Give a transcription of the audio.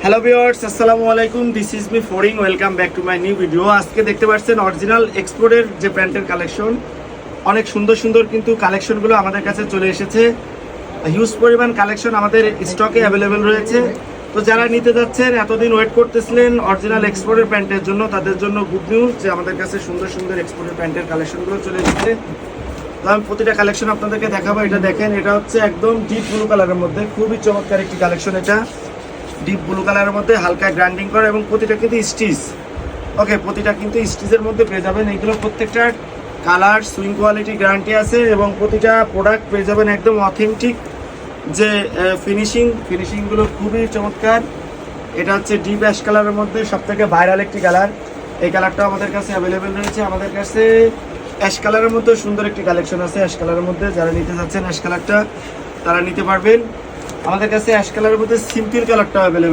Hello viewers, আসসালামু আলাইকুম। This is me foreign. Welcome back to my new video. আজকে দেখতে পাচ্ছেন অরিজিনাল এক্সপোর্টের যে প্যান্টের কালেকশন, অনেক সুন্দর সুন্দর কিন্তু কালেকশনগুলো আমাদের কাছে চলে এসেছে। হিউজ পরিমাণ কালেকশন আমাদের স্টকে অ্যাভেলেবেল রয়েছে। তো যারা নিতে যাচ্ছেন, এতদিন ওয়েট করতেছিলেন অরিজিনাল এক্সপোর্টের প্যান্টের জন্য, তাদের জন্য গুড নিউজ যে আমাদের কাছে সুন্দর সুন্দর এক্সপোর্টের প্যান্টের কালেকশনগুলো চলে এসেছে। তো আমি প্রতিটা কালেকশন আপনাদেরকে দেখাবো। এটা দেখেন, এটা হচ্ছে একদম ডিপ ব্লু কালারের মধ্যে, খুবই চমৎকার একটি কালেকশন। এটা ডিপ ব্লু কালারের মধ্যে হালকা গ্রাইন্ডিং করা এবং প্রতিটা কিন্তু স্টিচ। ওকে, প্রতিটা কিন্তু স্টিচের মধ্যে পেয়ে যাবেন। এইগুলো প্রত্যেকটা কালার সুইং কোয়ালিটি গ্যারান্টি আছে এবং প্রতিটা প্রোডাক্ট পেয়ে যাবেন একদম অথেন্টিক যে ফিনিশিংগুলো খুবই চমৎকার। এটা হচ্ছে ডিপ অ্যাশ কালারের মধ্যে সবথেকে ভাইরাল একটি কালার। এই কালারটা আমাদের কাছে অ্যাভেলেবেল রয়েছে। আমাদের কাছে অ্যাশ কালারের মধ্যে সুন্দর একটি কালেকশন আছে। অ্যাশ কালারের মধ্যে যারা নিতে চাচ্ছেন অ্যাশ কালারটা, তারা নিতে পারবেন। আমাদের কাছে অ্যাশ কালারের মধ্যে সিম্পল কালারটা অ্যাভেলেবেল